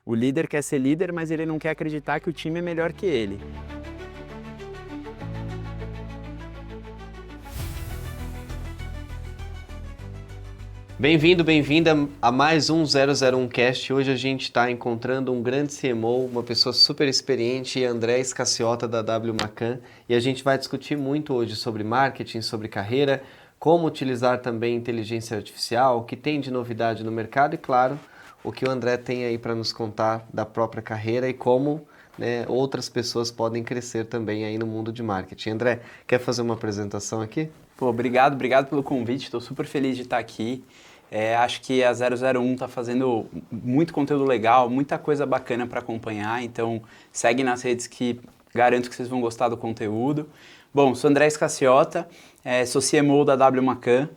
O líder quer ser líder, mas ele não quer acreditar que o time é melhor que ele. Bem-vindo, bem-vinda a mais um 001 Cast. Hoje a gente está encontrando um grande CMO, uma pessoa super experiente, André Escaciota da W Macan, e a gente vai discutir muito hoje sobre marketing, sobre carreira, como utilizar também inteligência artificial, o que tem de novidade no mercado e, claro, o que o André tem aí para nos contar da própria carreira e como, né, outras pessoas podem crescer também aí no mundo de marketing. André, quer fazer uma apresentação aqui? Pô, obrigado pelo convite, estou super feliz de estar aqui. Acho que a 001 está fazendo muito conteúdo legal, muita coisa bacana para acompanhar, então segue nas redes que garanto que vocês vão gostar do conteúdo. Bom, sou André Escaciota, sou CMO da W Macan.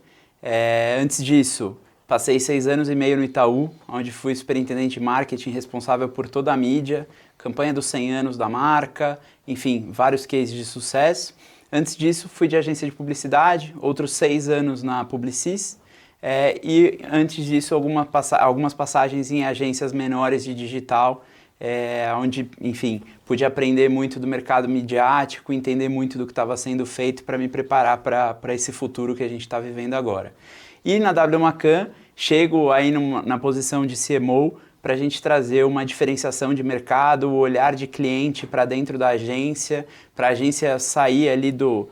Antes disso, passei 6 anos e meio no Itaú, onde fui superintendente de marketing responsável por toda a mídia, campanha dos 100 anos da marca, enfim, vários cases de sucesso. Antes disso, fui de agência de publicidade, outros 6 anos na Publicis, e antes disso, algumas passagens em agências menores de digital, onde, enfim, pude aprender muito do mercado midiático, entender muito do que estava sendo feito para me preparar para esse futuro que a gente está vivendo agora. E na W Macan, chego aí na posição de CMO, para a gente trazer uma diferenciação de mercado, o olhar de cliente para dentro da agência, para a agência sair ali do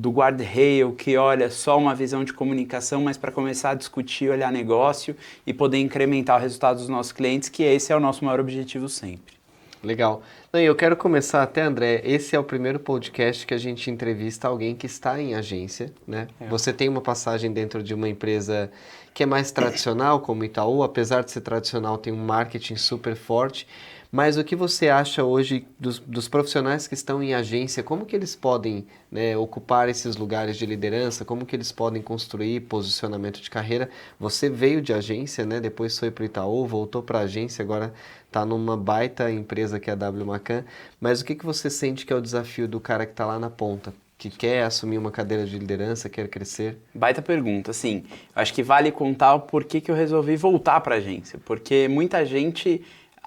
guardrail que olha só uma visão de comunicação, mas para começar a discutir, olhar negócio e poder incrementar o resultado dos nossos clientes, que esse é o nosso maior objetivo sempre. Legal. Não, eu quero começar até, André, esse é o primeiro podcast que a gente entrevista alguém que está em agência, né? Você tem uma passagem dentro de uma empresa que é mais tradicional, como Itaú, apesar de ser tradicional, tem um marketing super forte, mas o que você acha hoje dos profissionais que estão em agência, como que eles podem, né, ocupar esses lugares de liderança, como que eles podem construir posicionamento de carreira? Você veio de agência, né, depois foi para o Itaú, voltou para a agência, agora está numa baita empresa que é a W Macan, mas o que você sente que é o desafio do cara que está lá na ponta, que quer assumir uma cadeira de liderança, quer crescer? Baita pergunta, assim, acho que vale contar o porquê que eu resolvi voltar para a agência, porque muita gente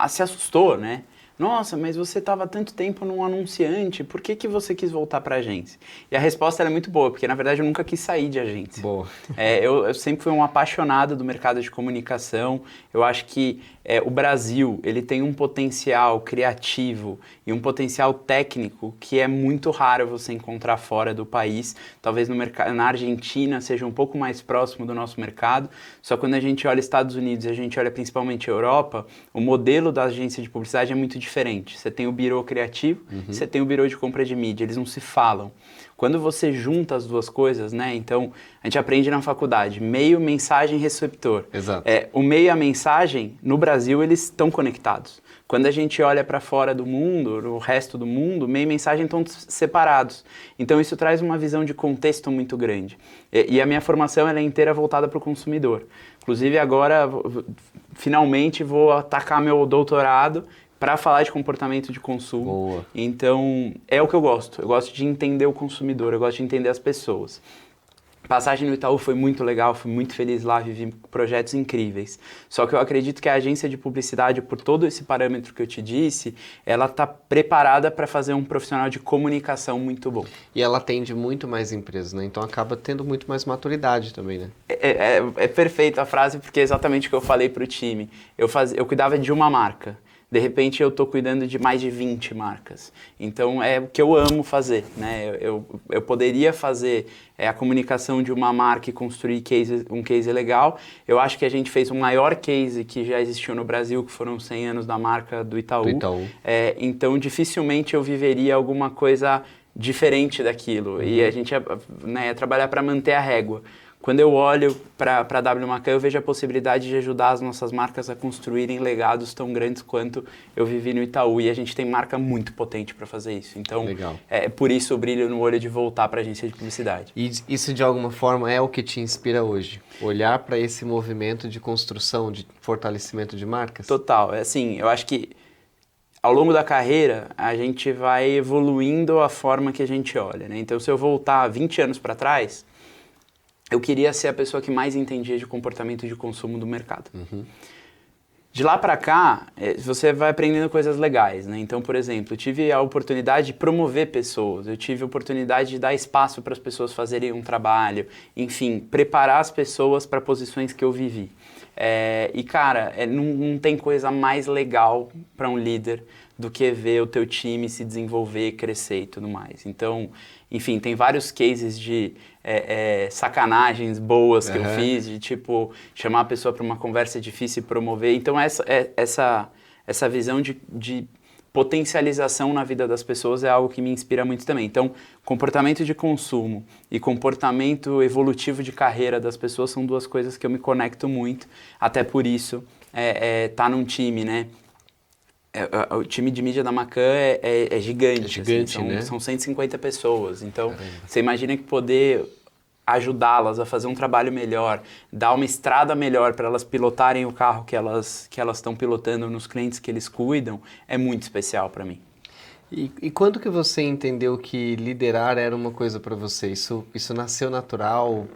se assustou, né? Nossa, mas você estava tanto tempo num anunciante, por que você quis voltar para a agência? E a resposta era muito boa, porque na verdade eu nunca quis sair de agência. Boa. Eu sempre fui um apaixonado do mercado de comunicação. Eu acho que o Brasil ele tem um potencial criativo e um potencial técnico que é muito raro você encontrar fora do país. Talvez na Argentina seja um pouco mais próximo do nosso mercado, só quando a gente olha Estados Unidos e a gente olha principalmente a Europa, o modelo da agência de publicidade é muito diferente. Você tem o birô criativo, você tem o birô de compra de mídia, eles não se falam. Quando você junta as duas coisas, né? Então, a gente aprende na faculdade, meio, mensagem, receptor. Exato. O meio e a mensagem, no Brasil, eles estão conectados. Quando a gente olha para fora do mundo, no resto do mundo, meio e mensagem estão separados. Então, isso traz uma visão de contexto muito grande. E a minha formação ela é inteira voltada para o consumidor. Inclusive, agora, finalmente, vou atacar meu doutorado para falar de comportamento de consumo. Boa. Então, é o que eu gosto. Eu gosto de entender o consumidor, eu gosto de entender as pessoas. Passagem no Itaú foi muito legal, fui muito feliz lá, vivi projetos incríveis. Só que eu acredito que a agência de publicidade, por todo esse parâmetro que eu te disse, ela está preparada para fazer um profissional de comunicação muito bom. E ela atende muito mais empresas, né? Então acaba tendo muito mais maturidade também, né? É perfeita a frase, porque é exatamente o que eu falei para o time. Eu cuidava de uma marca. De repente eu estou cuidando de mais de 20 marcas. Então é o que eu amo fazer, né? Eu poderia fazer a comunicação de uma marca e construir um case legal. Eu acho que a gente fez o maior case que já existiu no Brasil, que foram 100 anos da marca do Itaú. Então dificilmente eu viveria alguma coisa diferente daquilo. E a gente ia trabalhar para manter a régua. Quando eu olho para a W Macan, eu vejo a possibilidade de ajudar as nossas marcas a construírem legados tão grandes quanto eu vivi no Itaú. E a gente tem marca muito potente para fazer isso. Então, legal. Por isso o brilho no olho de voltar para a agência de publicidade. E isso, de alguma forma, é o que te inspira hoje? Olhar para esse movimento de construção, de fortalecimento de marcas? Total. Assim, eu acho que ao longo da carreira, a gente vai evoluindo a forma que a gente olha, né? Então, se eu voltar 20 anos para trás, eu queria ser a pessoa que mais entendia de comportamento de consumo do mercado. De lá para cá, você vai aprendendo coisas legais, né? Então, por exemplo, eu tive a oportunidade de promover pessoas, eu tive a oportunidade de dar espaço para as pessoas fazerem um trabalho, enfim, preparar as pessoas para posições que eu vivi. E, cara, não tem coisa mais legal para um líder do que ver o teu time se desenvolver, crescer e tudo mais. Então, enfim, tem vários cases de sacanagens boas que eu fiz, de tipo, chamar a pessoa para uma conversa difícil e promover. Então, essa visão de potencialização na vida das pessoas é algo que me inspira muito também. Então, comportamento de consumo e comportamento evolutivo de carreira das pessoas são duas coisas que eu me conecto muito. Até por isso, tá num time, né? O time de mídia da Macan é gigante. É gigante, assim, né? São 150 pessoas. Então, você imagina que poder ajudá-las a fazer um trabalho melhor, dar uma estrada melhor para elas pilotarem o carro que elas estão pilotando nos clientes que eles cuidam, é muito especial para mim. E quando que você entendeu que liderar era uma coisa para você? Isso nasceu natural?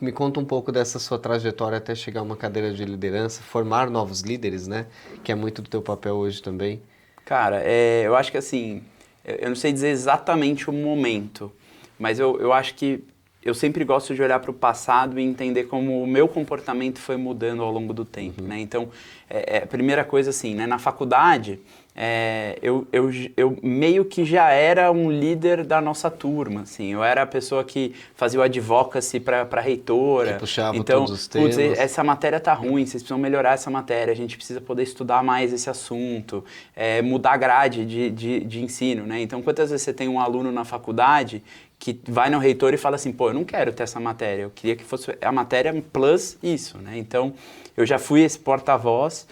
Me conta um pouco dessa sua trajetória até chegar a uma cadeira de liderança, formar novos líderes, né? Que é muito do teu papel hoje também. Cara, eu acho que assim, eu não sei dizer exatamente o momento, mas eu acho que eu sempre gosto de olhar para o passado e entender como o meu comportamento foi mudando ao longo do tempo, né? Então, a primeira coisa assim, né? Na faculdade, eu meio que já era um líder da nossa turma, assim. Eu era a pessoa que fazia o advocacy para a reitora. Que puxava então, todos os temas. Essa matéria tá ruim, vocês precisam melhorar essa matéria, a gente precisa poder estudar mais esse assunto, mudar a grade de ensino, né? Então, quantas vezes você tem um aluno na faculdade que vai no reitor e fala assim, pô, eu não quero ter essa matéria, eu queria que fosse a matéria plus isso, né? Então, eu já fui esse porta-voz,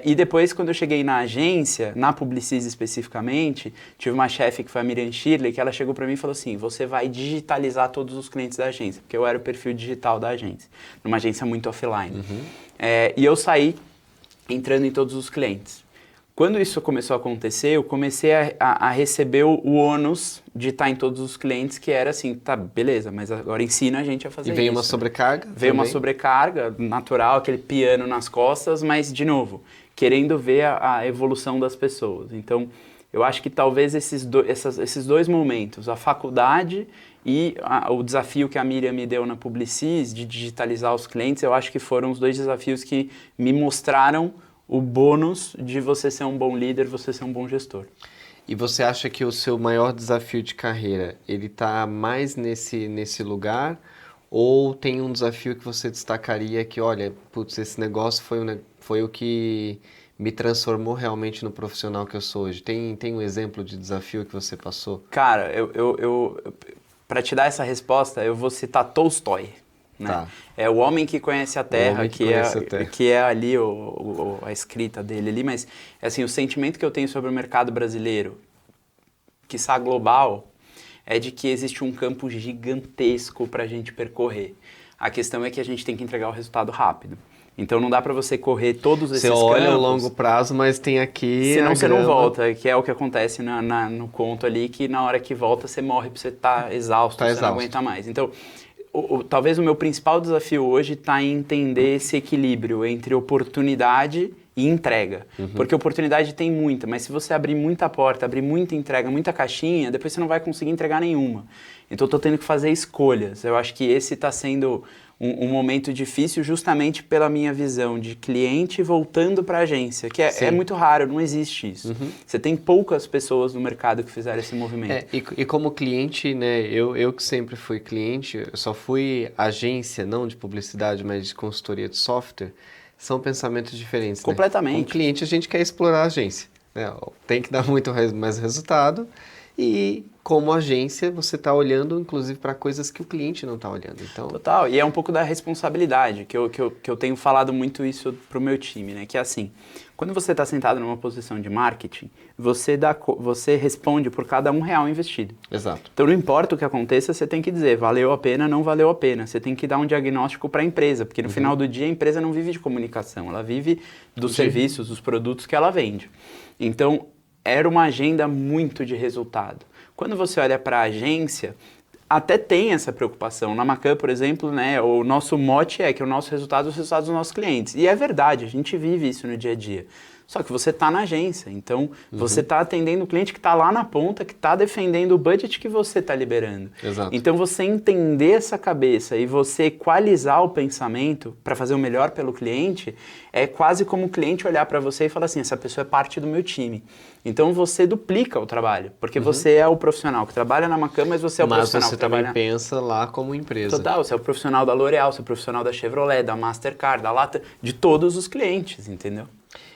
e depois, quando eu cheguei na agência, na Publicis especificamente, tive uma chefe que foi a Miriam Shirley, que ela chegou para mim e falou assim, você vai digitalizar todos os clientes da agência, porque eu era o perfil digital da agência, numa agência muito offline. E eu saí entrando em todos os clientes. Quando isso começou a acontecer, eu comecei a receber o ônus de estar em todos os clientes, que era assim, tá, beleza, mas agora ensina a gente a fazer isso. E veio uma sobrecarga? Veio uma sobrecarga natural, aquele piano nas costas, mas, de novo, querendo ver a evolução das pessoas. Então, eu acho que talvez esses dois momentos, a faculdade e o desafio que a Miriam me deu na Publicis, de digitalizar os clientes, eu acho que foram os dois desafios que me mostraram o bônus de você ser um bom líder, você ser um bom gestor. E você acha que o seu maior desafio de carreira, ele está mais nesse lugar? Ou tem um desafio que você destacaria que, olha, putz, esse negócio foi o que me transformou realmente no profissional que eu sou hoje? Tem um exemplo de desafio que você passou? Cara, para te dar essa resposta, eu vou citar Tolstói. Né? Tá. É o homem que conhece a Terra, que é ali a escrita dele ali, mas assim, o sentimento que eu tenho sobre o mercado brasileiro, quiçá global, é de que existe um campo gigantesco para a gente percorrer. A questão é que a gente tem que entregar o resultado rápido. Então não dá para você correr todos esses campos. Você olha o longo prazo, mas tem aqui senão você não volta, que é o que acontece no conto ali, que na hora que volta você morre porque você tá exausto, não aguenta mais. Então, talvez o meu principal desafio hoje está em entender esse equilíbrio entre oportunidade e entrega. Porque oportunidade tem muita, mas se você abrir muita porta, abrir muita entrega, muita caixinha, depois você não vai conseguir entregar nenhuma. Então eu estou tendo que fazer escolhas. Eu acho que esse está sendo um momento difícil justamente pela minha visão de cliente voltando para a agência, que é muito raro, não existe isso. Você tem poucas pessoas no mercado que fizeram esse movimento. E como cliente, né, eu que sempre fui cliente, eu só fui agência, não de publicidade, mas de consultoria de software, são pensamentos diferentes. Completamente. Né? Como cliente, a gente quer explorar a agência. Né? Tem que dar muito mais resultado. E como agência, você está olhando, inclusive, para coisas que o cliente não está olhando. Então... Total, e é um pouco da responsabilidade, que eu tenho falado muito isso para o meu time, né? Que é assim, quando você está sentado numa posição de marketing, você responde por cada R$1 investido. Exato. Então não importa o que aconteça, você tem que dizer, valeu a pena, não valeu a pena. Você tem que dar um diagnóstico para a empresa, porque no final do dia a empresa não vive de comunicação, ela vive dos serviços, dos produtos que ela vende. Então, era uma agenda muito de resultado. Quando você olha para a agência, até tem essa preocupação. Na Macan, por exemplo, né, o nosso mote é que o nosso resultado é os resultados dos nossos clientes. E é verdade, a gente vive isso no dia a dia. Só que você está na agência, então você está atendendo o cliente que está lá na ponta, que está defendendo o budget que você está liberando. Exato. Então você entender essa cabeça e você equalizar o pensamento para fazer o melhor pelo cliente, é quase como o cliente olhar para você e falar assim, essa pessoa é parte do meu time. Então você duplica o trabalho, porque você é o profissional que trabalha na Macan, mas você é o profissional que trabalha... Mas você também pensa lá como empresa. Total, você é o profissional da L'Oréal, você é o profissional da Chevrolet, da Mastercard, da Lata, de todos os clientes, entendeu?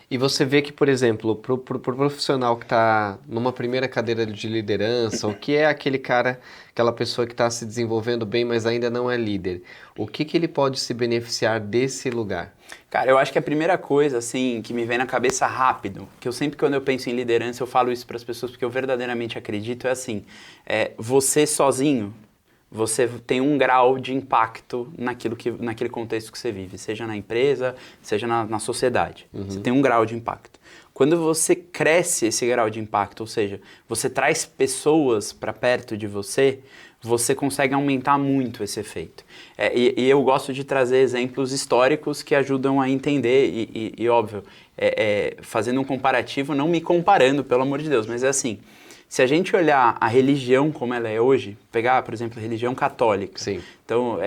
E você vê que, por exemplo, pro profissional que está numa primeira cadeira de liderança, ou que é aquele cara, aquela pessoa que está se desenvolvendo bem, mas ainda não é líder, o que ele pode se beneficiar desse lugar? Cara, eu acho que a primeira coisa, assim, que me vem na cabeça rápido, que eu sempre, quando eu penso em liderança, eu falo isso para as pessoas porque eu verdadeiramente acredito, é assim, você sozinho, você tem um grau de impacto naquele contexto que você vive, seja na empresa, seja na sociedade. Você tem um grau de impacto. Quando você cresce esse grau de impacto, ou seja, você traz pessoas para perto de você, você consegue aumentar muito esse efeito. E eu gosto de trazer exemplos históricos que ajudam a entender, e óbvio, fazendo um comparativo, não me comparando, pelo amor de Deus, mas é assim... Se a gente olhar a religião como ela é hoje, pegar, por exemplo, a religião católica. Sim. Então,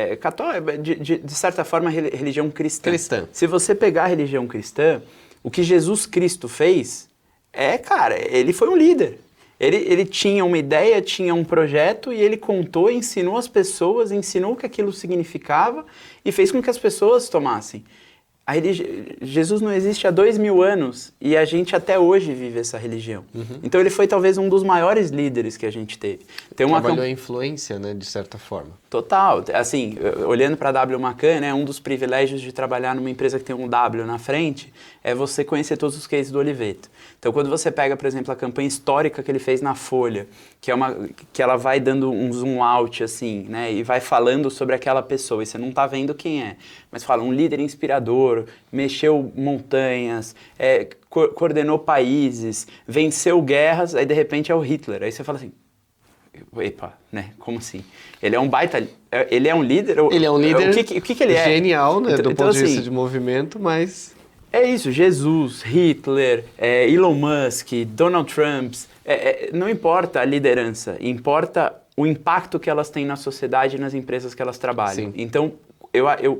de certa forma, a religião cristã. Cristã. Se você pegar a religião cristã, o que Jesus Cristo fez cara, ele foi um líder. Ele tinha uma ideia, tinha um projeto e ele contou, ensinou as pessoas, ensinou o que aquilo significava e fez com que as pessoas tomassem. Jesus não existe há 2000 anos e a gente até hoje vive essa religião. Então ele foi talvez um dos maiores líderes que a gente teve. Trabalhou a influência, né, de certa forma. Total. Assim, olhando para a W Macan, né, um dos privilégios de trabalhar numa empresa que tem um W na frente é você conhecer todos os cases do Oliveto. Então quando você pega, por exemplo, a campanha histórica que ele fez na Folha, que ela vai dando um zoom out, assim, né, e vai falando sobre aquela pessoa, e você não está vendo quem é, mas fala, um líder inspirador, mexeu montanhas, coordenou países, venceu guerras, aí de repente é o Hitler. Aí você fala assim, epa, né, como assim? Ele é um baita, ele é um líder? Ele é um líder o que ele é? Genial, né, do então, ponto de vista assim, de movimento, mas... É isso, Jesus, Hitler, Elon Musk, Donald Trump, não importa a liderança, importa o impacto que elas têm na sociedade e nas empresas que elas trabalham. Sim. Então,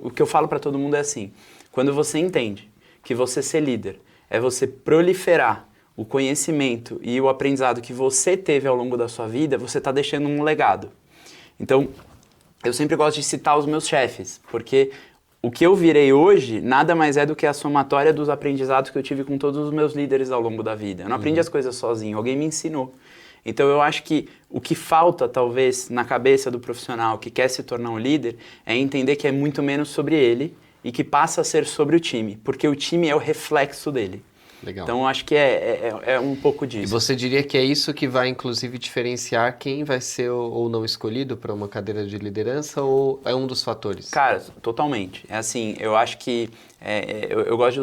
o que eu falo para todo mundo é assim, quando você entende que você ser líder é você proliferar o conhecimento e o aprendizado que você teve ao longo da sua vida, você está deixando um legado. Então, eu sempre gosto de citar os meus chefes, porque o que eu virei hoje nada mais é do que a somatória dos aprendizados que eu tive com todos os meus líderes ao longo da vida. Eu não aprendi as coisas sozinho, alguém me ensinou. Então eu acho que o que falta talvez na cabeça do profissional que quer se tornar um líder é entender que é muito menos sobre ele e que passa a ser sobre o time, porque o time é o reflexo dele. Legal. Então eu acho que é um pouco disso. E você diria que é isso que vai, inclusive, diferenciar quem vai ser ou não escolhido para uma cadeira de liderança, ou é um dos fatores? Cara, totalmente. É assim, eu acho que eu gosto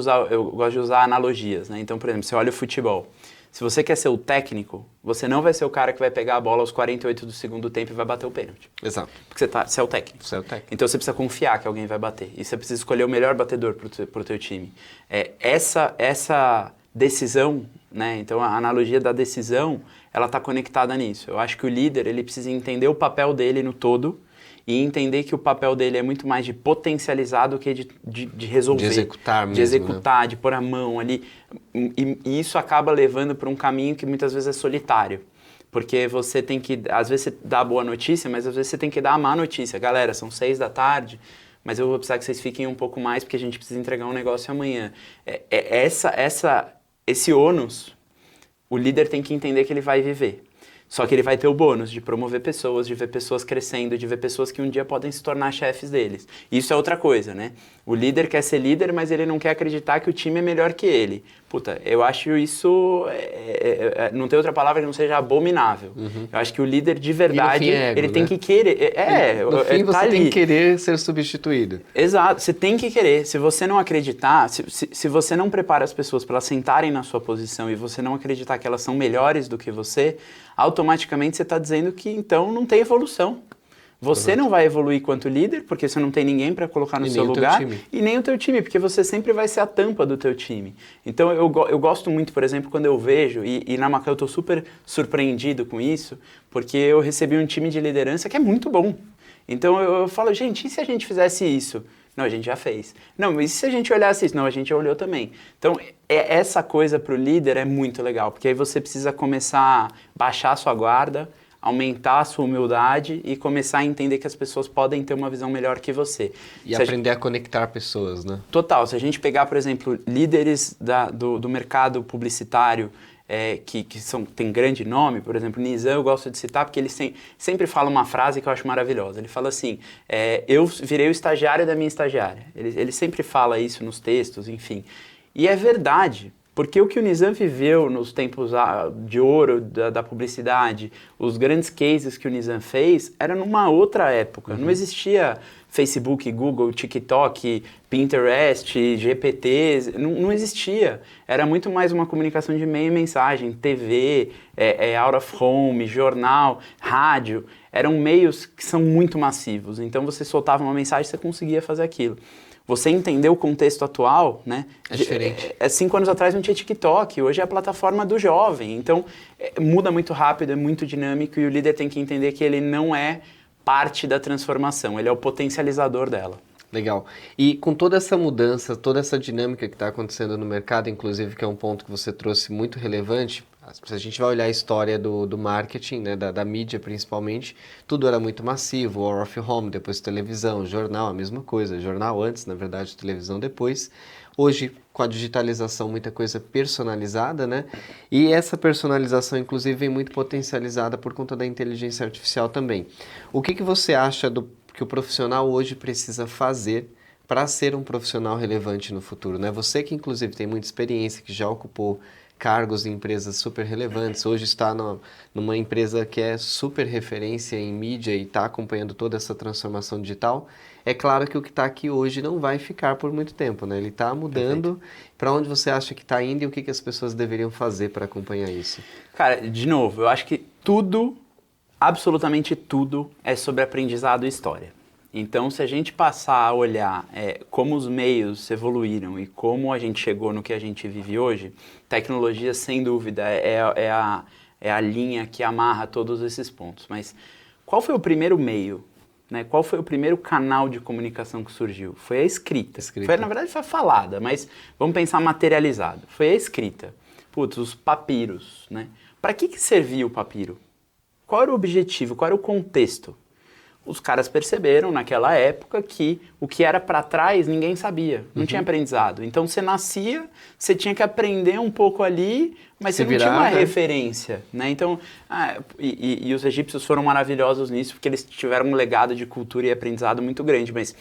de usar analogias, né? Então, por exemplo, você olha o futebol. Se você quer ser o técnico, você não vai ser o cara que vai pegar a bola aos 48 do segundo tempo e vai bater o pênalti. Exato. Porque você é o técnico. Você é o técnico. Então você precisa confiar que alguém vai bater. E você precisa escolher o melhor batedor pro teu time. Essa decisão, né? Então a analogia da decisão, ela está conectada nisso. Eu acho que o líder, ele precisa entender o papel dele no todo e entender que o papel dele é muito mais de potencializar do que de resolver. De executar mesmo, de executar, né? De pôr a mão ali. E isso acaba levando para um caminho que muitas vezes é solitário. Porque você tem que, às vezes você dá a boa notícia, mas às vezes você tem que dar a má notícia. Galera, são 6 da tarde, mas eu vou precisar que vocês fiquem um pouco mais porque a gente precisa entregar um negócio amanhã. Esse ônus, o líder tem que entender que ele vai viver. Só que ele vai ter o bônus de promover pessoas, de ver pessoas crescendo, de ver pessoas que um dia podem se tornar chefes deles. Isso é outra coisa, né? O líder quer ser líder, mas ele não quer acreditar que o time é melhor que ele. Puta, eu acho isso... não tem outra palavra que não seja abominável. Eu acho que o líder de verdade, E no fim é ego, ele tem né? que querer... No fim você tá tem ali. que querer ser substituído. Exato, você tem que querer. Se você não acreditar, se você não prepara as pessoas para elas sentarem na sua posição e você não acreditar que elas são melhores do que você, automaticamente você está dizendo que então não tem evolução. Você não vai evoluir quanto líder, porque você não tem ninguém para colocar no seu lugar, e nem o teu time, porque você sempre vai ser a tampa do teu time. Então eu gosto muito, por exemplo, quando eu vejo, e na Macan eu estou super surpreendido com isso, porque eu recebi um time de liderança que é muito bom. Então eu falo, gente, e se a gente fizesse isso? Não, a gente já fez. Não, mas e se a gente olhasse isso? Não, a gente já olhou também. Então, essa coisa para o líder é muito legal, porque aí você precisa começar a baixar a sua guarda, aumentar a sua humildade e começar a entender que as pessoas podem ter uma visão melhor que você. E aprender a conectar pessoas, né? Total. Se a gente pegar, por exemplo, líderes do mercado publicitário que tem grande nome, por exemplo, Nizam eu gosto de citar porque ele sempre fala uma frase que eu acho maravilhosa. Ele fala assim, eu virei o estagiário da minha estagiária. Ele sempre fala isso nos textos, enfim. E é verdade. Porque o que o Nizam viveu nos tempos de ouro da publicidade, os grandes cases que o Nizam fez, era numa outra época. Não existia Facebook, Google, TikTok, Pinterest, GPT, não existia. Era muito mais uma comunicação de meio e mensagem, TV, out of home, jornal, rádio. Eram meios que são muito massivos. Então você soltava uma mensagem e você conseguia fazer aquilo. Você entender o contexto atual, né? É diferente. 5 anos atrás não tinha TikTok, hoje é a plataforma do jovem. Então, muda muito rápido, é muito dinâmico e o líder tem que entender que ele não é parte da transformação, ele é o potencializador dela. Legal. E com toda essa mudança, toda essa dinâmica que está acontecendo no mercado, inclusive, que é um ponto que você trouxe muito relevante, se a gente vai olhar a história do marketing, né, da mídia principalmente, tudo era muito massivo, War of Home, depois televisão, jornal, a mesma coisa, jornal antes, na verdade, televisão depois. Hoje, com a digitalização, muita coisa personalizada, né? E essa personalização, inclusive, vem muito potencializada por conta da inteligência artificial também. O que você acha que o profissional hoje precisa fazer para ser um profissional relevante no futuro, né? Você que, inclusive, tem muita experiência, que já ocupou cargos em empresas super relevantes, hoje está numa empresa que é super referência em mídia e está acompanhando toda essa transformação digital, é claro que o que está aqui hoje não vai ficar por muito tempo, né? Ele está mudando. Para onde você acha que está indo e o que as pessoas deveriam fazer para acompanhar isso? Cara, de novo, eu acho que tudo, absolutamente tudo, é sobre aprendizado e história. Então, se a gente passar a olhar como os meios evoluíram e como a gente chegou no que a gente vive hoje, tecnologia, sem dúvida, é a linha que amarra todos esses pontos. Mas qual foi o primeiro meio? Né? Qual foi o primeiro canal de comunicação que surgiu? Foi a escrita. Na verdade, foi falada, mas vamos pensar materializado. Foi a escrita. Putz, os papiros. Né? Para que servia o papiro? Qual era o objetivo? Qual era o contexto? Os caras perceberam naquela época que o que era para trás ninguém sabia, não tinha aprendizado. Então você nascia, você tinha que aprender um pouco ali, mas você não tinha uma referência. Né? Então, e os egípcios foram maravilhosos nisso, porque eles tiveram um legado de cultura e aprendizado muito grande. Mas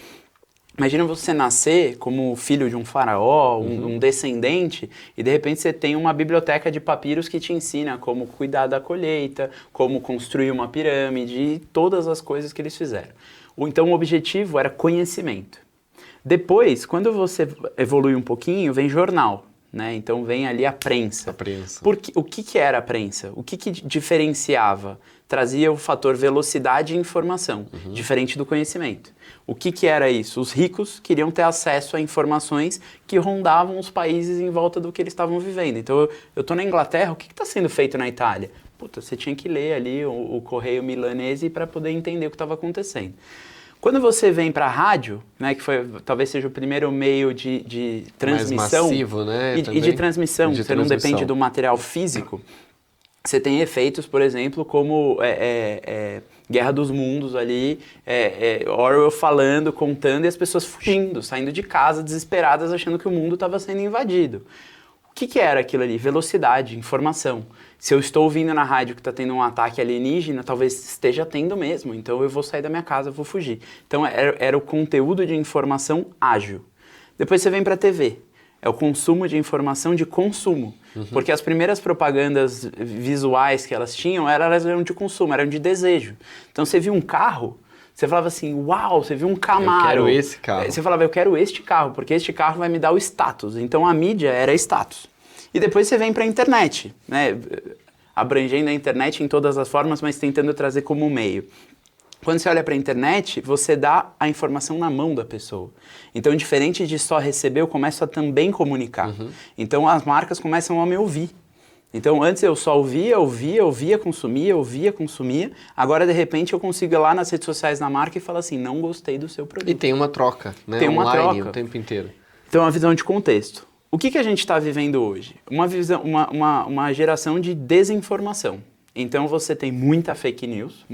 imagina você nascer como filho de um faraó, um descendente, e de repente você tem uma biblioteca de papiros que te ensina como cuidar da colheita, como construir uma pirâmide e todas as coisas que eles fizeram. Então o objetivo era conhecimento. Depois, quando você evolui um pouquinho, vem jornal. Né? Então vem ali a prensa. O que era a prensa? O que diferenciava? Trazia o fator velocidade e informação, diferente do conhecimento. O que era isso? Os ricos queriam ter acesso a informações que rondavam os países em volta do que eles estavam vivendo. Então eu estou na Inglaterra, o que está sendo feito na Itália? Puta, você tinha que ler ali o Correio Milanese para poder entender o que estava acontecendo. Quando você vem para a rádio, né, que talvez seja o primeiro meio de transmissão, mais massivo, né, e de transmissão, você não depende do material físico, você tem efeitos, por exemplo, como Guerra dos Mundos ali, Orwell falando, contando, e as pessoas fugindo, saindo de casa desesperadas, achando que o mundo estava sendo invadido. O que era aquilo ali? Velocidade, informação. Se eu estou ouvindo na rádio que está tendo um ataque alienígena, talvez esteja tendo mesmo, então eu vou sair da minha casa, eu vou fugir. Então era o conteúdo de informação ágil. Depois você vem para a TV, é o consumo de informação de consumo, porque as primeiras propagandas visuais que elas tinham, elas eram de consumo, eram de desejo. Então você viu um carro, você falava assim, uau, você viu um Camaro. Eu quero esse carro. Você falava, eu quero este carro, porque este carro vai me dar o status. Então a mídia era status. E depois você vem para a internet, né? Abrangendo a internet em todas as formas, mas tentando trazer como meio. Quando você olha para a internet, você dá a informação na mão da pessoa. Então, diferente de só receber, eu começo a também comunicar. Então, as marcas começam a me ouvir. Então, antes eu só ouvia, consumia. Agora, de repente, eu consigo ir lá nas redes sociais da marca e falar assim, não gostei do seu produto. E tem uma troca, né? Tem uma online troca. o tempo inteiro. Então, a visão de contexto. O que a gente está vivendo hoje? Uma geração de desinformação. Então, você tem muita fake news,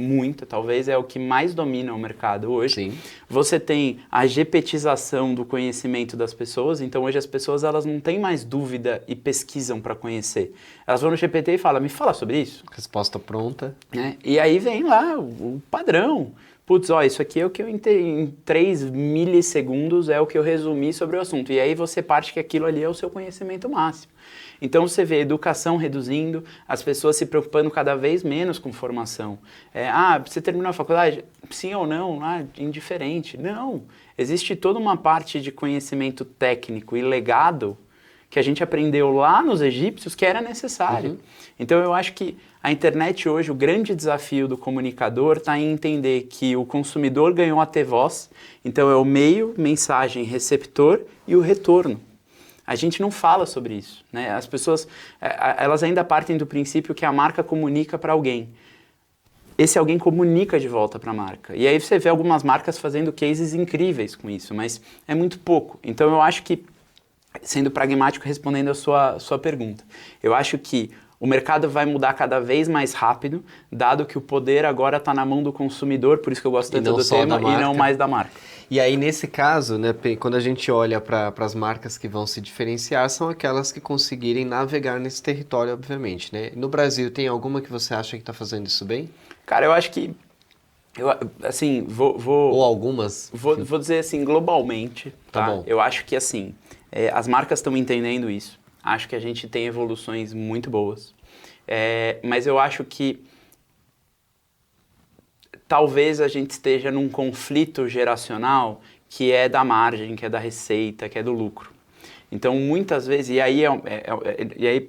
talvez é o que mais domina o mercado hoje. Sim. Você tem a gepetização do conhecimento das pessoas, então hoje as pessoas elas não têm mais dúvida e pesquisam para conhecer. Elas vão no GPT e falam, me fala sobre isso. Resposta pronta. Né? E aí vem lá o padrão. Putz, ó, isso aqui é o que eu em 3 milissegundos é o que eu resumi sobre o assunto. E aí você parte que aquilo ali é o seu conhecimento máximo. Então você vê educação reduzindo, as pessoas se preocupando cada vez menos com formação. Você terminou a faculdade? Sim ou não? Indiferente. Não. Existe toda uma parte de conhecimento técnico e legado que a gente aprendeu lá nos egípcios que era necessário. Então eu acho que a internet hoje, o grande desafio do comunicador está em entender que o consumidor ganhou a ter voz, então é o meio, mensagem, receptor e o retorno. A gente não fala sobre isso, né? As pessoas, elas ainda partem do princípio que a marca comunica para alguém. Esse alguém comunica de volta para a marca. E aí você vê algumas marcas fazendo cases incríveis com isso, mas é muito pouco. Então eu acho que, sendo pragmático, respondendo a sua pergunta, eu acho que o mercado vai mudar cada vez mais rápido, dado que o poder agora está na mão do consumidor, por isso que eu gosto tanto do tema, e não mais da marca. E aí, nesse caso, né, quando a gente olha para as marcas que vão se diferenciar, são aquelas que conseguirem navegar nesse território, obviamente, né? No Brasil, tem alguma que você acha que está fazendo isso bem? Cara, eu acho que, assim, Ou algumas? Vou dizer assim, globalmente, tá? Tá bom. Eu acho que, assim, as marcas estão entendendo isso. Acho que a gente tem evoluções muito boas. Mas eu acho que talvez a gente esteja num conflito geracional que é da margem, que é da receita, que é do lucro. Então, muitas vezes, e aí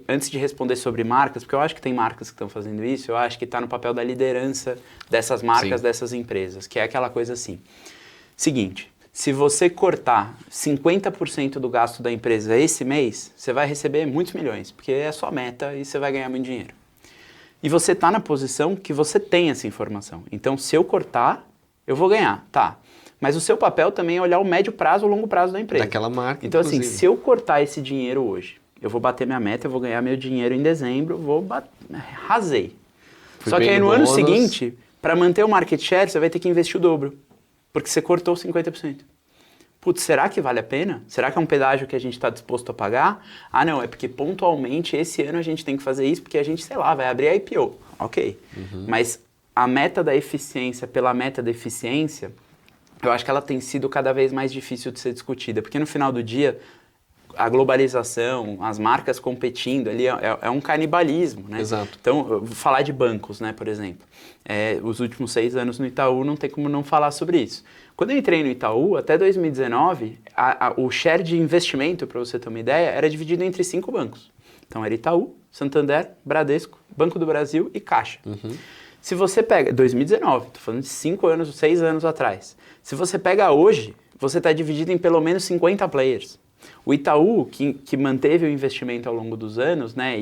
antes de responder sobre marcas, porque eu acho que tem marcas que estão fazendo isso, eu acho que está no papel da liderança dessas marcas, Sim. dessas empresas, que é aquela coisa assim. Seguinte, se você cortar 50% do gasto da empresa esse mês, você vai receber muitos milhões, porque é a sua meta e você vai ganhar muito dinheiro. E você está na posição que você tem essa informação. Então, se eu cortar, eu vou ganhar, tá. Mas o seu papel também é olhar o médio prazo, o longo prazo da empresa. Daquela marca, então, inclusive. assim, se eu cortar esse dinheiro hoje, eu vou bater minha meta, eu vou ganhar meu dinheiro em dezembro, rasei. Só que aí no ano seguinte, para manter o market share, você vai ter que investir o dobro. Porque você cortou 50%. Putz, será que vale a pena? Será que é um pedágio que a gente está disposto a pagar? Ah, não, é porque pontualmente esse ano a gente tem que fazer isso porque a gente, sei lá, vai abrir a IPO. Ok. Mas a meta da eficiência pela meta da eficiência, eu acho que ela tem sido cada vez mais difícil de ser discutida. Porque no final do dia, a globalização, as marcas competindo ali é um canibalismo, né? Exato. Então, eu vou falar de bancos, né, por exemplo. Os últimos 6 anos no Itaú não tem como não falar sobre isso. Quando eu entrei no Itaú, até 2019, o share de investimento, para você ter uma ideia, era dividido entre 5 bancos. Então era Itaú, Santander, Bradesco, Banco do Brasil e Caixa. Se você pega, 2019, estou falando de 5 anos, 6 anos atrás. Se você pega hoje, você está dividido em pelo menos 50 players. O Itaú, que manteve o investimento ao longo dos anos, né,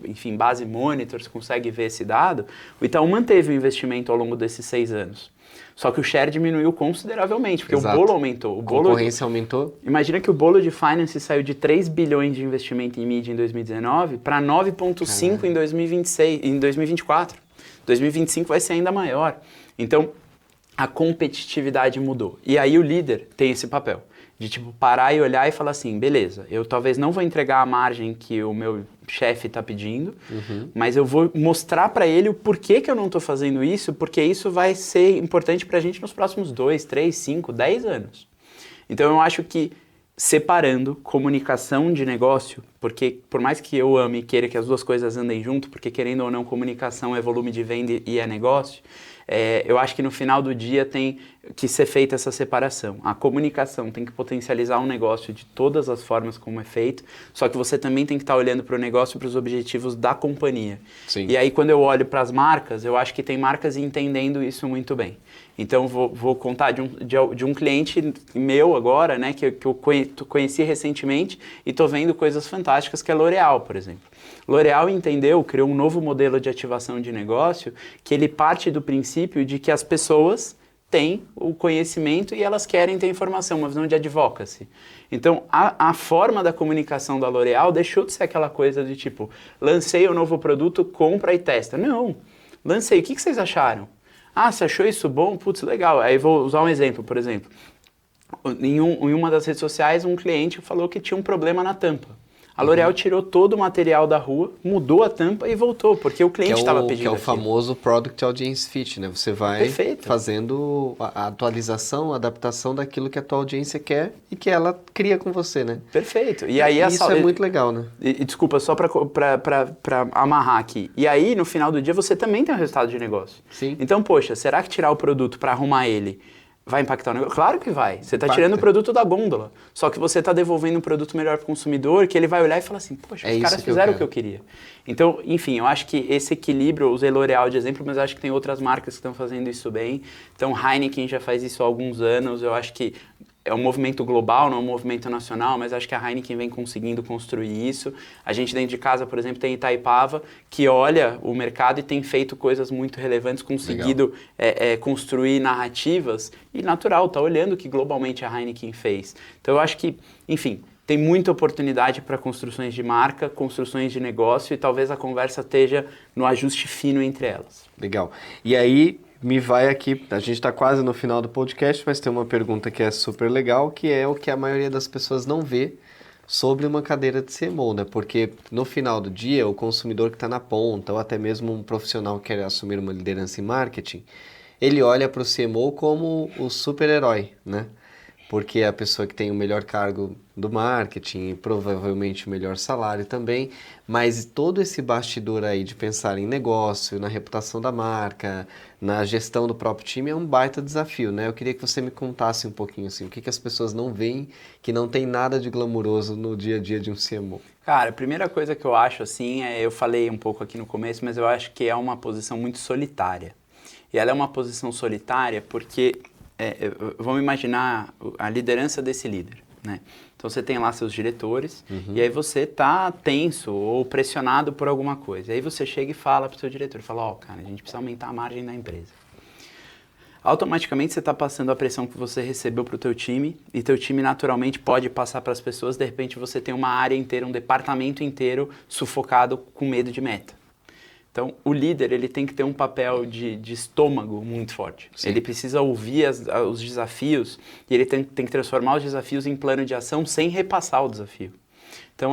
enfim, Base Monitors consegue ver esse dado, o Itaú manteve o investimento ao longo desses 6 anos. Só que o share diminuiu consideravelmente, porque Exato. O bolo aumentou. A concorrência aumentou. Imagina que o bolo de finance saiu de 3 bilhões de investimento em mídia em 2019 para 9,5 em 2024. 2025 vai ser ainda maior. Então, a competitividade mudou. E aí o líder tem esse papel de tipo parar e olhar e falar assim, beleza, eu talvez não vou entregar a margem que o meu chefe está pedindo, mas eu vou mostrar para ele o porquê que eu não estou fazendo isso, porque isso vai ser importante para a gente nos próximos 2, 3, 5, 10 anos. Então eu acho que separando comunicação de negócio, porque por mais que eu ame e queira que as duas coisas andem junto, porque querendo ou não, comunicação é volume de venda e é negócio, eu acho que no final do dia que ser feita essa separação. A comunicação tem que potencializar um negócio de todas as formas como é feito, só que você também tem que estar olhando para o negócio e para os objetivos da companhia. Sim. E aí, quando eu olho para as marcas, eu acho que tem marcas entendendo isso muito bem. Então, vou contar de um cliente meu agora, né, que eu conheci recentemente e estou vendo coisas fantásticas, que é L'Oréal, por exemplo. L'Oréal entendeu, criou um novo modelo de ativação de negócio, que ele parte do princípio de que as pessoas têm o conhecimento e elas querem ter informação, uma visão de advocacy. Então, a forma da comunicação da L'Oréal deixou de ser aquela coisa de tipo, lancei um novo produto, compra e testa. Não, lancei, o que vocês acharam? Ah, você achou isso bom? Putz, legal. Aí vou usar um exemplo, por exemplo. Em uma das redes sociais, um cliente falou que tinha um problema na tampa. A L'Oréal tirou todo o material da rua, mudou a tampa e voltou, porque o cliente estava pedindo Que é o aquilo. famoso Product Audience Fit, né? Você vai fazendo a atualização, a adaptação daquilo que a tua audiência quer e que ela cria com você, né? Perfeito. E aí isso é muito legal, né? E desculpa, só para amarrar aqui. E aí, no final do dia, você também tem um resultado de negócio. Sim. Então, poxa, será que tirar o produto para arrumar ele vai impactar o negócio? Claro que vai. Você está tirando o produto da gôndola. Só que você está devolvendo um produto melhor para o consumidor, que ele vai olhar e falar assim, poxa, os caras fizeram o que eu queria. Então, enfim, eu acho que esse equilíbrio, usei L'Oréal de exemplo, mas acho que tem outras marcas que estão fazendo isso bem. Então, Heineken já faz isso há alguns anos. Eu acho que é um movimento global, não é um movimento nacional, mas acho que a Heineken vem conseguindo construir isso. A gente dentro de casa, por exemplo, tem Itaipava, que olha o mercado e tem feito coisas muito relevantes, conseguido construir narrativas, e natural, está olhando o que globalmente a Heineken fez. Então eu acho que, enfim, tem muita oportunidade para construções de marca, construções de negócio, e talvez a conversa esteja no ajuste fino entre elas. Legal. E aí, me vai aqui, a gente está quase no final do podcast, mas tem uma pergunta que é super legal, que é o que a maioria das pessoas não vê sobre uma cadeira de CMO, né? Porque no final do dia, o consumidor que está na ponta, ou até mesmo um profissional que quer assumir uma liderança em marketing, ele olha para o CMO como o super-herói, né? Porque é a pessoa que tem o melhor cargo do marketing e provavelmente o melhor salário também, mas todo esse bastidor aí de pensar em negócio, na reputação da marca, na gestão do próprio time é um baita desafio, né? Eu queria que você me contasse um pouquinho assim, o que as pessoas não veem, que não tem nada de glamuroso no dia a dia de um CMO. Cara, a primeira coisa que eu acho assim, eu falei um pouco aqui no começo, mas eu acho que é uma posição muito solitária. E ela é uma posição solitária porque vamos imaginar a liderança desse líder, né? Então você tem lá seus diretores e aí você está tenso ou pressionado por alguma coisa. Aí você chega e fala para o seu diretor, fala, cara, a gente precisa aumentar a margem da empresa. Automaticamente você está passando a pressão que você recebeu para o teu time e teu time naturalmente pode passar para as pessoas. De repente você tem uma área inteira, um departamento inteiro sufocado com medo de meta. Então, o líder ele tem que ter um papel de estômago muito forte. Sim. Ele precisa ouvir os desafios e ele tem que transformar os desafios em plano de ação sem repassar o desafio. Então,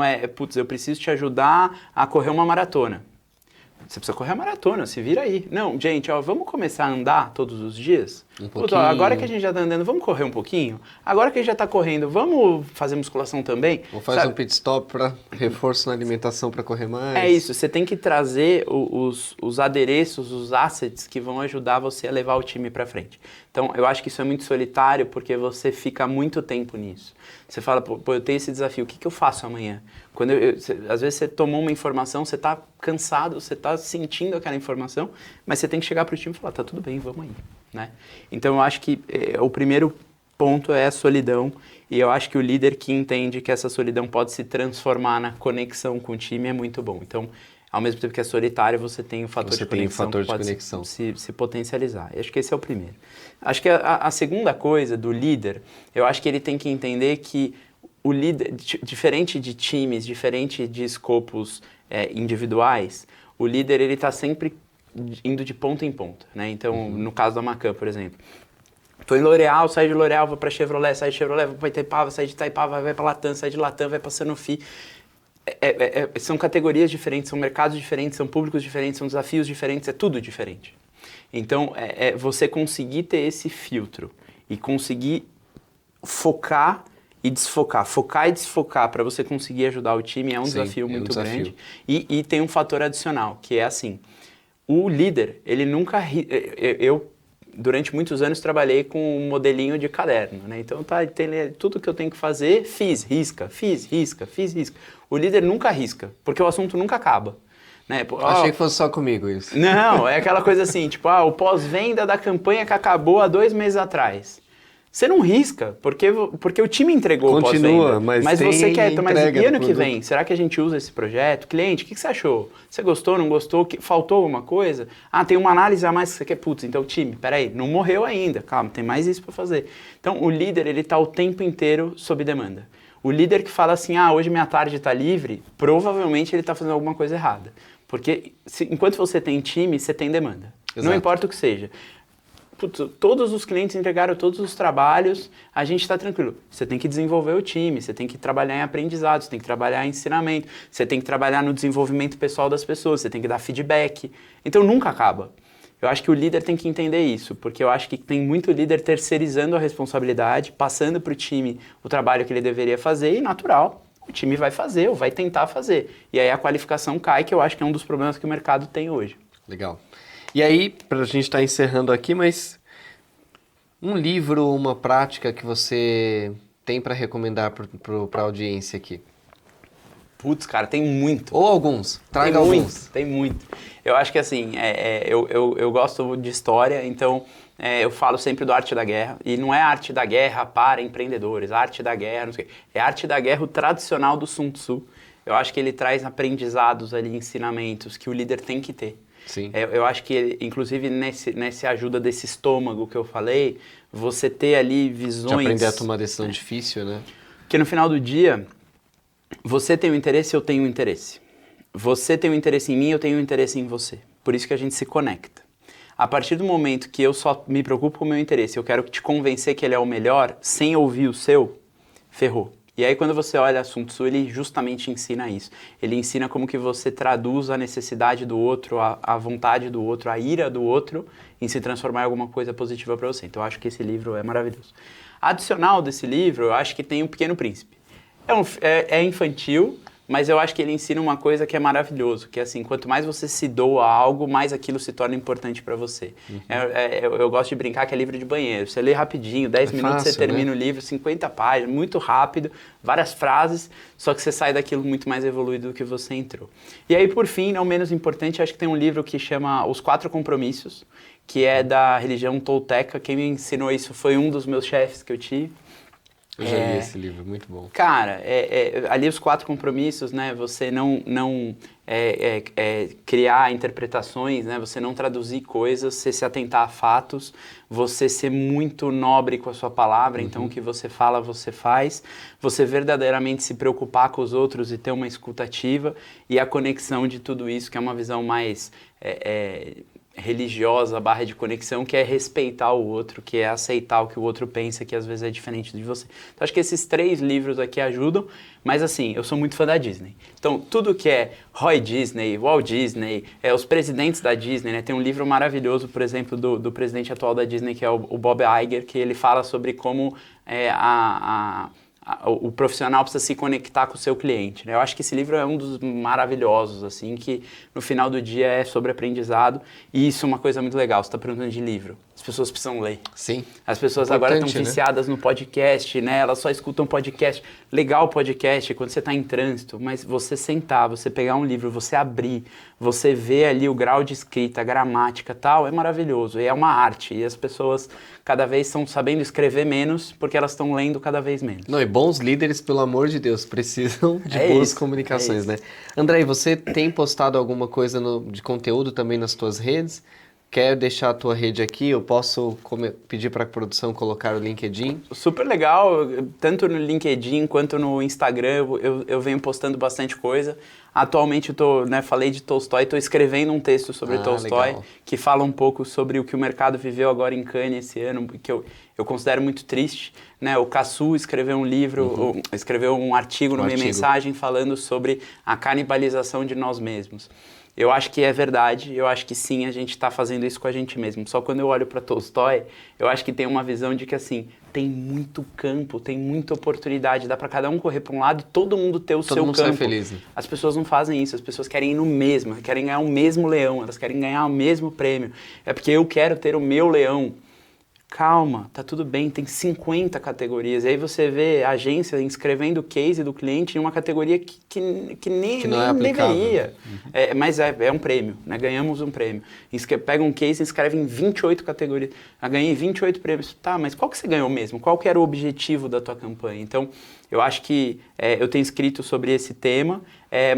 eu preciso te ajudar a correr uma maratona. Você precisa correr a maratona, se vira aí. Não, gente, vamos começar a andar todos os dias? Agora que a gente já está andando, vamos correr um pouquinho? Agora que a gente já está correndo, vamos fazer musculação também? Ou faz um pit stop para reforço na alimentação para correr mais? É isso, você tem que trazer os adereços, os assets que vão ajudar você a levar o time para frente. Então, eu acho que isso é muito solitário porque você fica muito tempo nisso. Você fala, eu tenho esse desafio, o que eu faço amanhã? Às vezes você tomou uma informação, você está cansado, você está sentindo aquela informação, mas você tem que chegar para o time e falar, tá tudo bem, vamos aí, né? Então eu acho que o primeiro ponto é a solidão, e eu acho que o líder que entende que essa solidão pode se transformar na conexão com o time é muito bom. Então, ao mesmo tempo que é solitário, você tem o fator de conexão que pode se potencializar. Eu acho que esse é o primeiro. Acho que a segunda coisa do líder, eu acho que ele tem que entender que o líder, diferente de times, diferente de escopos individuais, o líder ele está sempre indo de ponta em ponta, né? Então, no caso da Macan, por exemplo, estou em L'Oréal, saio de L'Oréal, vou para Chevrolet, saio de Chevrolet, vou para Itaipava, saio de Itaipava, vai para Latam, saio de Latam, vai para Sanofi. São categorias diferentes, são mercados diferentes, são públicos diferentes, são desafios diferentes, é tudo diferente. Então, você conseguir ter esse filtro e conseguir focar e desfocar para você conseguir ajudar o time é um desafio muito grande. E tem um fator adicional, que é assim, o líder, ele nunca... durante muitos anos trabalhei com um modelinho de caderno, né? Então tem tudo que eu tenho que fazer, fiz, risca. O líder nunca risca, porque o assunto nunca acaba. Né? Achei que fosse só comigo isso. Não, é aquela coisa assim, tipo, o pós-venda da campanha que acabou há 2 meses atrás. Você não risca, porque o time entregou o pós-venda. Mas você quer, mas e ano que vem? Será que a gente usa esse projeto? Cliente, o que você achou? Você gostou, não gostou? Faltou alguma coisa? Tem uma análise a mais que você quer? Putz, então time, peraí, não morreu ainda, calma, tem mais isso para fazer. Então o líder, ele tá o tempo inteiro sob demanda. O líder que fala assim, hoje minha tarde está livre, provavelmente ele está fazendo alguma coisa errada. Porque enquanto você tem time, você tem demanda. Exato. Não importa o que seja. Todos os clientes entregaram todos os trabalhos, a gente está tranquilo. Você tem que desenvolver o time, você tem que trabalhar em aprendizado, você tem que trabalhar em ensinamento, você tem que trabalhar no desenvolvimento pessoal das pessoas, você tem que dar feedback. Então nunca acaba. Eu acho que o líder tem que entender isso, porque eu acho que tem muito líder terceirizando a responsabilidade, passando para o time o trabalho que ele deveria fazer e, natural, o time vai fazer ou vai tentar fazer. E aí a qualificação cai, que eu acho que é um dos problemas que o mercado tem hoje. Legal. E aí, para a gente estar encerrando aqui, mas um livro, uma prática que você tem para recomendar para a audiência aqui? Putz, cara, tem muito. Ou alguns. Traga alguns. Tem muito. Eu acho que assim, eu gosto de história, então eu falo sempre do Arte da Guerra. E não é Arte da Guerra para empreendedores, Arte da Guerra, não sei o quê. É Arte da Guerra, o tradicional do Sun Tzu. Eu acho que ele traz aprendizados ali, ensinamentos que o líder tem que ter. Sim. Eu acho que, inclusive, nessa ajuda desse estômago que eu falei, você ter ali visões... De aprender a tomar decisão difícil, né? Porque no final do dia, você tem um interesse, eu tenho um interesse. Você tem um interesse em mim, eu tenho um interesse em você. Por isso que a gente se conecta. A partir do momento que eu só me preocupo com o meu interesse, eu quero te convencer que ele é o melhor, sem ouvir o seu, ferrou. E aí quando você olha Sun Tzu, ele justamente ensina isso. Ele ensina como que você traduz a necessidade do outro, a vontade do outro, a ira do outro, em se transformar em alguma coisa positiva para você. Então eu acho que esse livro é maravilhoso. Adicional desse livro, eu acho que tem o Pequeno Príncipe. É infantil, mas eu acho que ele ensina uma coisa que é maravilhoso, que é assim, quanto mais você se doa a algo, mais aquilo se torna importante para você. Uhum. Eu gosto de brincar que é livro de banheiro. Você lê rapidinho, 10 minutos fácil, você termina, né? O livro, 50 páginas, muito rápido, várias frases, só que você sai daquilo muito mais evoluído do que você entrou. E aí, por fim, não menos importante, acho que tem um livro que chama Os 4 Compromissos, que é da religião tolteca. Quem me ensinou isso foi um dos meus chefes que eu tive. Eu já li esse livro, muito bom. Cara, ali os 4 compromissos, né? Você não criar interpretações, né? Você não traduzir coisas, você se atentar a fatos, você ser muito nobre com a sua palavra, então o que você fala, você faz, você verdadeiramente se preocupar com os outros e ter uma escuta ativa, e a conexão de tudo isso, que é uma visão mais... religiosa, barra de conexão, que é respeitar o outro, que é aceitar o que o outro pensa, que às vezes é diferente de você. Então, acho que esses 3 livros aqui ajudam, mas assim, eu sou muito fã da Disney. Então, tudo que é Roy Disney, Walt Disney, os presidentes da Disney, né? Tem um livro maravilhoso, por exemplo, do presidente atual da Disney, que é o Bob Iger, que ele fala sobre como o profissional precisa se conectar com o seu cliente, né? Eu acho que esse livro é um dos maravilhosos, assim, que no final do dia é sobre aprendizado, e isso é uma coisa muito legal. Você está perguntando de livro, as pessoas precisam ler. Sim. As pessoas agora estão viciadas, né? No podcast, né? Elas só escutam podcast. Legal o podcast quando você está em trânsito, mas você sentar, você pegar um livro, você abrir, você ver ali o grau de escrita, a gramática e tal, é maravilhoso. E é uma arte, e as pessoas cada vez estão sabendo escrever menos porque elas estão lendo cada vez menos. Não, e bons líderes, pelo amor de Deus, precisam de boas comunicações, né? André, você tem postado alguma coisa de conteúdo também nas tuas redes? Quer deixar a tua rede aqui? Eu posso pedir para a produção colocar o LinkedIn? Super legal, tanto no LinkedIn quanto no Instagram eu venho postando bastante coisa. Atualmente eu tô, né, falei de Tolstói, estou escrevendo um texto sobre Tolstói, legal. Que fala um pouco sobre o que o mercado viveu agora em Cannes esse ano, que eu considero muito triste, né? O Cassu escreveu um livro, escreveu um artigo no Minha Mensagem falando sobre a canibalização de nós mesmos. Eu acho que é verdade, eu acho que sim, a gente está fazendo isso com a gente mesmo. Só quando eu olho para Tolstói, eu acho que tem uma visão de que assim, tem muito campo, tem muita oportunidade, dá para cada um correr para um lado e todo mundo ter o seu campo. Todo mundo sai feliz, né? As pessoas não fazem isso, as pessoas querem ir no mesmo, querem ganhar o mesmo leão, elas querem ganhar o mesmo prêmio. É porque eu quero ter o meu leão. Calma, tá tudo bem, tem 50 categorias. E aí você vê a agência inscrevendo o case do cliente em uma categoria que nem não é deveria. Mas é um prêmio, né? Ganhamos um prêmio. Pega um case e inscreve em 28 categorias. Ganhei 28 prêmios. Tá, mas qual que você ganhou mesmo? Qual que era o objetivo da tua campanha? Então, eu acho que eu tenho escrito sobre esse tema,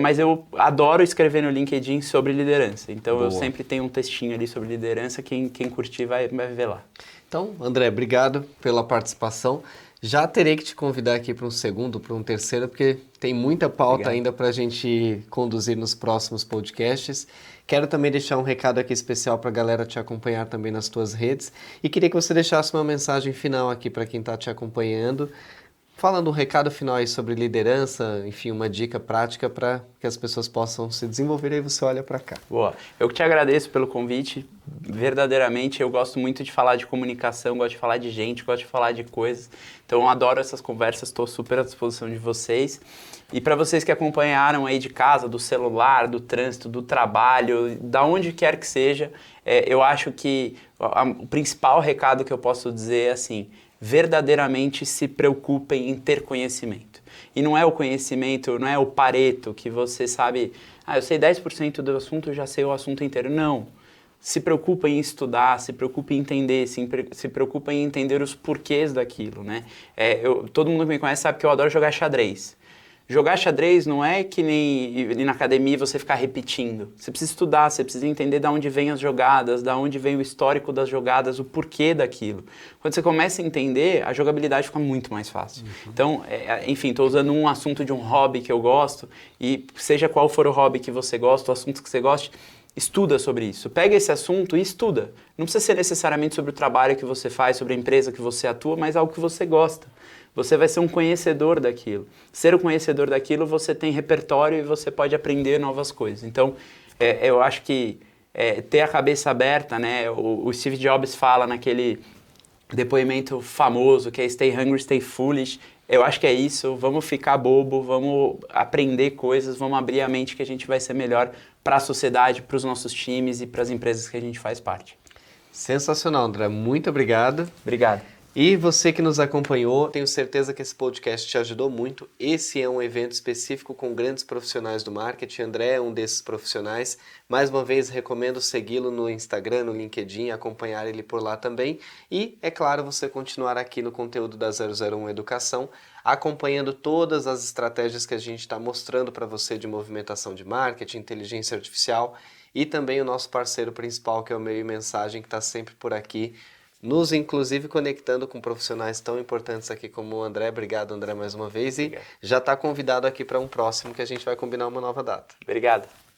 mas eu adoro escrever no LinkedIn sobre liderança. Então, Boa. eu sempre tenho um textinho ali sobre liderança. Quem curtir vai ver lá. Então, André, obrigado pela participação. Já terei que te convidar aqui para um segundo, para um terceiro, porque tem muita pauta ainda para a gente conduzir nos próximos podcasts. Quero também deixar um recado aqui especial para a galera te acompanhar também nas tuas redes. E queria que você deixasse uma mensagem final aqui para quem está te acompanhando, falando um recado final aí sobre liderança, enfim, uma dica prática para que as pessoas possam se desenvolver, aí você olha para cá. Boa. Eu que te agradeço pelo convite. Verdadeiramente, eu gosto muito de falar de comunicação, gosto de falar de gente, gosto de falar de coisas. Então, eu adoro essas conversas, estou super à disposição de vocês. E para vocês que acompanharam aí de casa, do celular, do trânsito, do trabalho, da onde quer que seja, eu acho que o principal recado que eu posso dizer é assim: verdadeiramente se preocupem em ter conhecimento. E não é o conhecimento, não é o Pareto que você sabe, eu sei 10% do assunto, eu já sei o assunto inteiro. Não. Se preocupa em estudar, se preocupa em entender, se preocupa em entender os porquês daquilo, né? Todo mundo que me conhece sabe que eu adoro jogar xadrez. Jogar xadrez não é que nem ir na academia e você ficar repetindo. Você precisa estudar, você precisa entender de onde vêm as jogadas, de onde vem o histórico das jogadas, o porquê daquilo. Quando você começa a entender, a jogabilidade fica muito mais fácil. Então, enfim, estou usando um assunto de um hobby que eu gosto, e seja qual for o hobby que você gosta, o assunto que você goste, estuda sobre isso. Pega esse assunto e estuda. Não precisa ser necessariamente sobre o trabalho que você faz, sobre a empresa que você atua, mas algo que você gosta. Você vai ser um conhecedor daquilo. Ser um conhecedor daquilo, você tem repertório e você pode aprender novas coisas. Então, eu acho que ter a cabeça aberta, né? O Steve Jobs fala naquele depoimento famoso que é Stay Hungry, Stay Foolish. Eu acho que é isso. Vamos ficar bobo, vamos aprender coisas, vamos abrir a mente que a gente vai ser melhor para a sociedade, para os nossos times e para as empresas que a gente faz parte. Sensacional, André. Muito obrigado. Obrigado. E você que nos acompanhou, tenho certeza que esse podcast te ajudou muito. Esse é um evento específico com grandes profissionais do marketing. André é um desses profissionais. Mais uma vez, recomendo segui-lo no Instagram, no LinkedIn, acompanhar ele por lá também. E, é claro, você continuar aqui no conteúdo da 001 Educação, acompanhando todas as estratégias que a gente está mostrando para você de movimentação de marketing, inteligência artificial e também o nosso parceiro principal, que é o Meio e Mensagem, que está sempre por aqui, nos inclusive conectando com profissionais tão importantes aqui como o André. Obrigado, André, mais uma vez. E já está convidado aqui para um próximo que a gente vai combinar uma nova data. Obrigado.